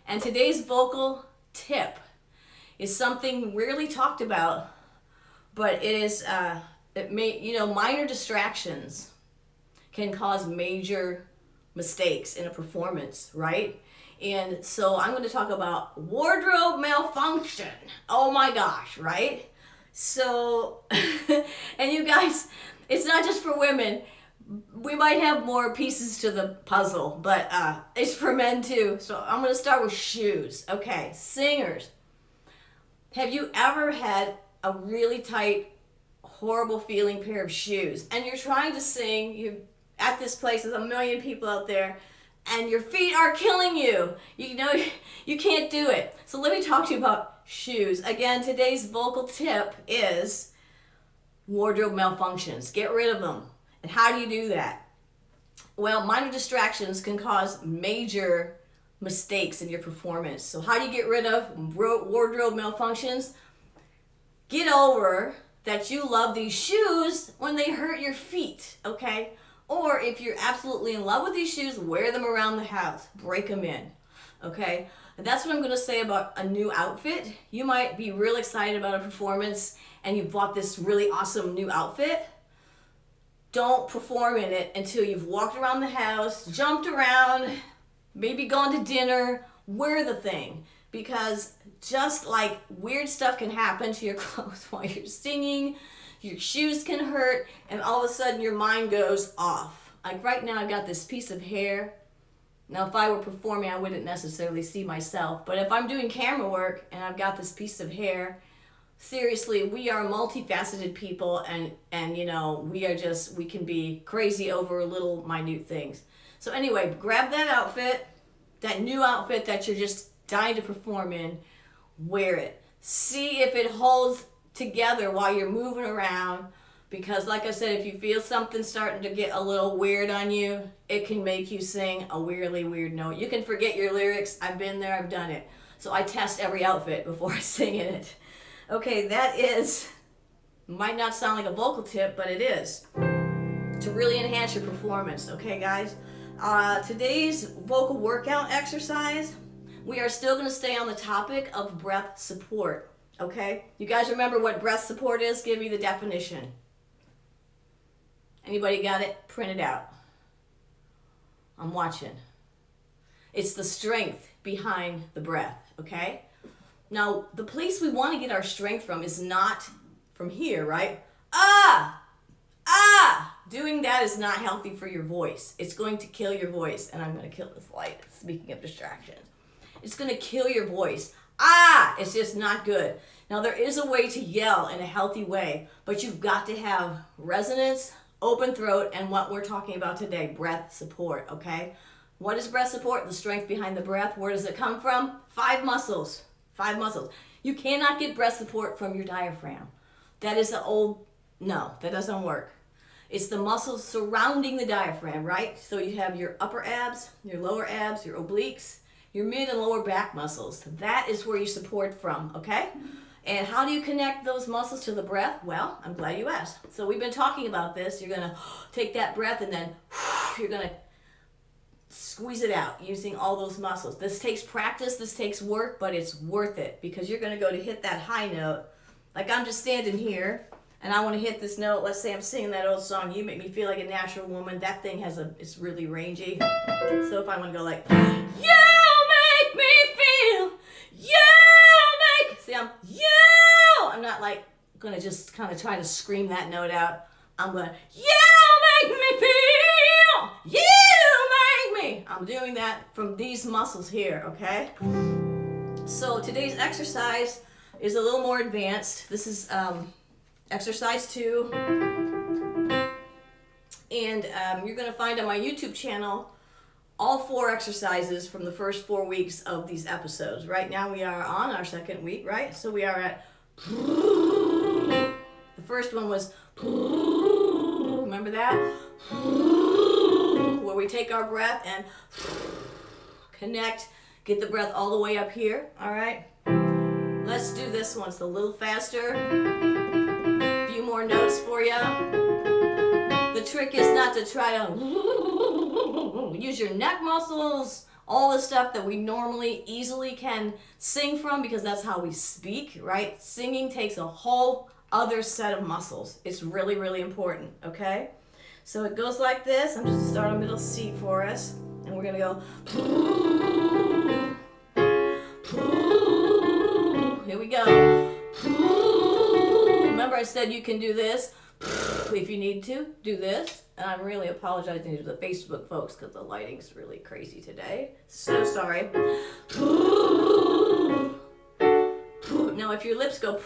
And today's vocal tip is something rarely talked about, but it is, minor distractions can cause major mistakes in a performance, right? And so I'm going to talk about wardrobe malfunction. Oh my gosh, right? So, and you guys, it's not just for women. We might have more pieces to the puzzle, but it's for men too. So I'm going to start with shoes. Okay, singers. Have you ever had a really tight, horrible feeling pair of shoes and you're trying to sing, you're at this place, there's a million people out there, and your feet are killing you. You know, you can't do it. So let me talk to you about shoes. Again, today's vocal tip is wardrobe malfunctions. Get rid of them. And how do you do that? Well, minor distractions can cause major mistakes in your performance. So how do you get rid of wardrobe malfunctions? Get over that you love these shoes when they hurt your feet, okay? Or if you're absolutely in love with these shoes, wear them around the house. Break them in, okay? And that's what I'm going to say about a new outfit. You might be real excited about a performance and you bought this really awesome new outfit. Don't perform in it until you've walked around the house, jumped around, maybe gone to dinner. Wear the thing. Because just like weird stuff can happen to your clothes while you're singing, your shoes can hurt, and all of a sudden your mind goes off. Like right now I've got this piece of hair. Now if I were performing, I wouldn't necessarily see myself. But if I'm doing camera work and I've got this piece of hair, seriously, we are multifaceted people, and you know, we can be crazy over little minute things. So anyway, grab that outfit, that new outfit that you're just dying to perform in, wear it. See if it holds together while you're moving around, because like I said, if you feel something starting to get a little weird on you, it can make you sing a weirdly weird note. You can forget your lyrics. I've been there, I've done it. So I test every outfit before I sing in it. Okay, that might not sound like a vocal tip, but it is to really enhance your performance. Okay, guys? Today's vocal workout exercise, we are still going to stay on the topic of breath support. Okay? You guys remember what breath support is? Give me the definition. Anybody got it? Print it out. I'm watching. It's the strength behind the breath. Okay? Now, the place we want to get our strength from is not from here, right? Doing that is not healthy for your voice. It's going to kill your voice. And I'm going to kill this light, speaking of distractions. It's going to kill your voice. It's just not good. Now, there is a way to yell in a healthy way, but you've got to have resonance, open throat, and what we're talking about today, breath support, okay? What is breath support? The strength behind the breath. Where does it come from? 5 muscles. 5 muscles. You cannot get breath support from your diaphragm. That is no, that doesn't work. It's the muscles surrounding the diaphragm, right? So you have your upper abs, your lower abs, your obliques, your mid and lower back muscles. That is where you support from, okay? And how do you connect those muscles to the breath? Well, I'm glad you asked. So we've been talking about this. You're going to take that breath and then you're going to squeeze it out using all those muscles. This takes practice, this takes work, but it's worth it because you're going to go to hit that high note. Like I'm just standing here and I want to hit this note. Let's say I'm singing that old song, You Make Me Feel Like a Natural Woman. That thing it's really rangy. So if I want to go like, you make me feel, I'm not like going to just kind of try to scream that note out. I'm going, you make me feel, you make me. I'm doing that from these muscles here, okay? So today's exercise is a little more advanced. This is exercise 2. And you're going to find on my YouTube channel all 4 exercises from the first 4 weeks of these episodes. Right now we are on our 2nd week, right? So we are at, the first one was, remember that? Where we take our breath and connect, get the breath all the way up here, all right? Let's do this one. It's a little faster. A few more notes for you. The trick is not to try to use your neck muscles all the stuff that we normally easily can sing from because that's how we speak, right? Singing takes a whole other set of muscles. It's really, really important, okay? So it goes like this. I'm just gonna start a middle C for us, and we're gonna go. Here we go. Remember I said you can do this if you need to. Do this. And I'm really apologizing to the Facebook folks because the lighting's really crazy today. So sorry. Now if your lips go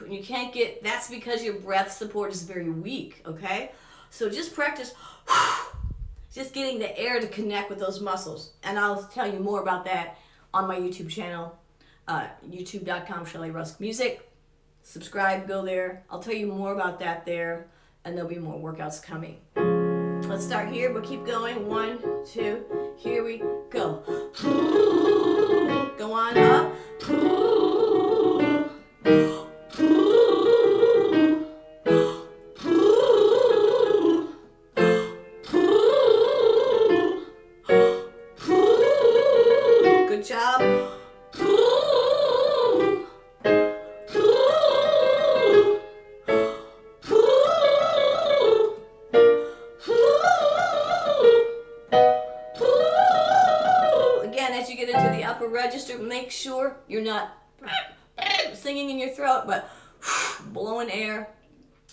and you can't get, that's because your breath support is very weak, okay? So just practice just getting the air to connect with those muscles. And I'll tell you more about that on my YouTube channel, youtube.com Shelley Rusk Music. Subscribe, go there. I'll tell you more about that there, and there'll be more workouts coming. Let's start here, but keep going. 1, 2, here we go. Go on up. Good job. Again, as you get into the upper register, make sure you're not singing in your throat, but blowing air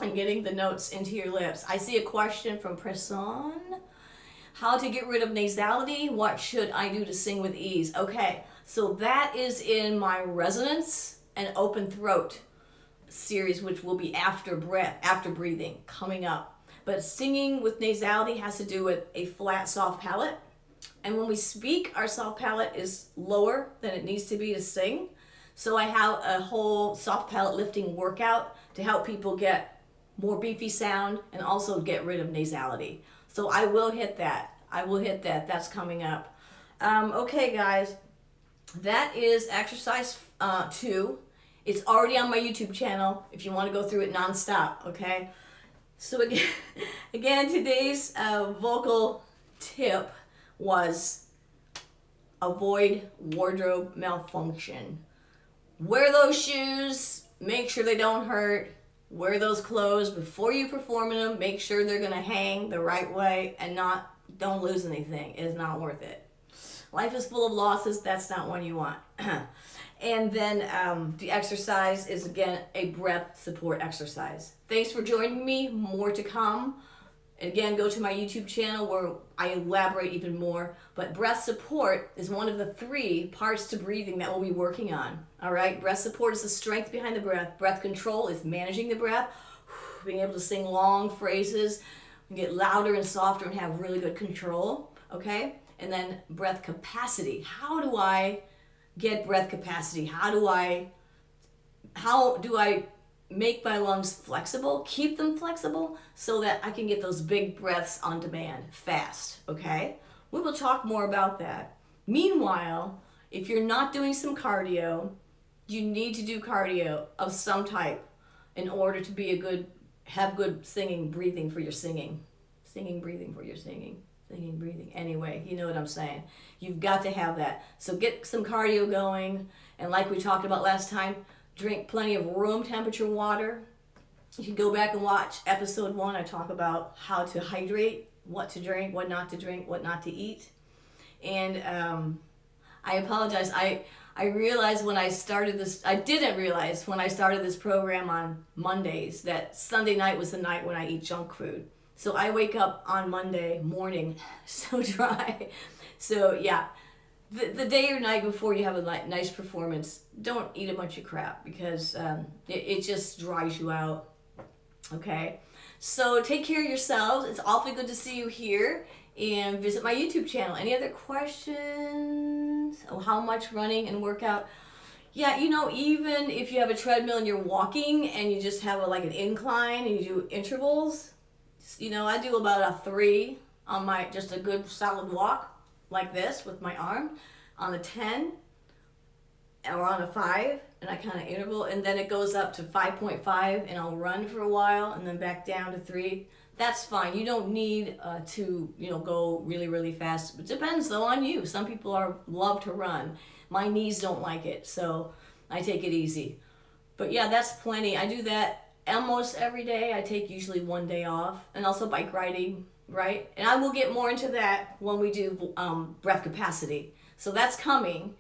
and getting the notes into your lips. I see a question from Presson. How to get rid of nasality? What should I do to sing with ease? Okay, so that is in my resonance and open throat series, which will be after breathing, coming up. But singing with nasality has to do with a flat, soft palate. And when we speak, our soft palate is lower than it needs to be to sing. So I have a whole soft palate lifting workout to help people get more beefy sound and also get rid of nasality. So I will hit that. That's coming up. Okay, guys. That is exercise 2. It's already on my YouTube channel if you want to go through it nonstop, okay? So again today's vocal tip was avoid wardrobe malfunction. Wear those shoes, make sure they don't hurt. Wear those clothes before you perform in them. Make sure they're gonna hang the right way and don't lose anything. It's not worth it. Life is full of losses. That's not one you want. And then the exercise is, again, a breath support exercise. Thanks for joining me. More to come. Again, go to my YouTube channel where I elaborate even more. But breath support is one of the 3 parts to breathing that we'll be working on. All right? Breath support is the strength behind the breath. Breath control is managing the breath, being able to sing long phrases, get louder and softer and have really good control. Okay? And then breath capacity. How do I get breath capacity? How do I make my lungs flexible, keep them flexible so that I can get those big breaths on demand fast, okay? We will talk more about that. Meanwhile, if you're not doing some cardio, you need to do cardio of some type in order to be have good singing, breathing for your singing. Singing, breathing for your singing. Singing, breathing. Anyway, you know what I'm saying. You've got to have that. So get some cardio going, and like we talked about last time, drink plenty of room temperature water. You can go back and watch episode 1. I talk about how to hydrate, what to drink, what not to drink, what not to eat. And I apologize. I realized when I started this, I didn't realize when I started this program on Mondays that Sunday night was the night when I eat junk food. So I wake up on Monday morning so dry. So yeah. The day or night before you have a nice performance, don't eat a bunch of crap because it just dries you out, okay? So take care of yourselves. It's awfully good to see you here, and visit my YouTube channel. Any other questions? Oh, how much running and workout? Yeah, even if you have a treadmill and you're walking and you just have an incline and you do intervals, I do about a 3 on just a good solid walk. Like this with my arm on a 10 or on a 5, and I kind of interval, and then it goes up to 5.5 and I'll run for a while and then back down to 3. that's fine. You don't need to, go really, really fast. It depends though on you. Some people love to run. My knees don't like it, so I take it easy. But yeah, that's plenty. I do that almost every day. I take usually one day off, and also bike riding, right? And I will get more into that when we do breath capacity. So that's coming.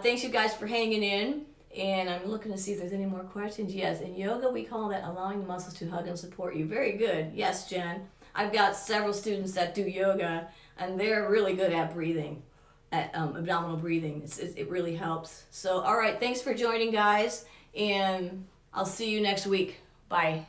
Thanks you guys for hanging in. And I'm looking to see if there's any more questions. Yes, in yoga we call that allowing the muscles to hug and support you. Very good. Yes, Jen. I've got several students that do yoga, and they're really good at breathing, at abdominal breathing. It really helps. So, all right, thanks for joining, guys, and I'll see you next week. Bye.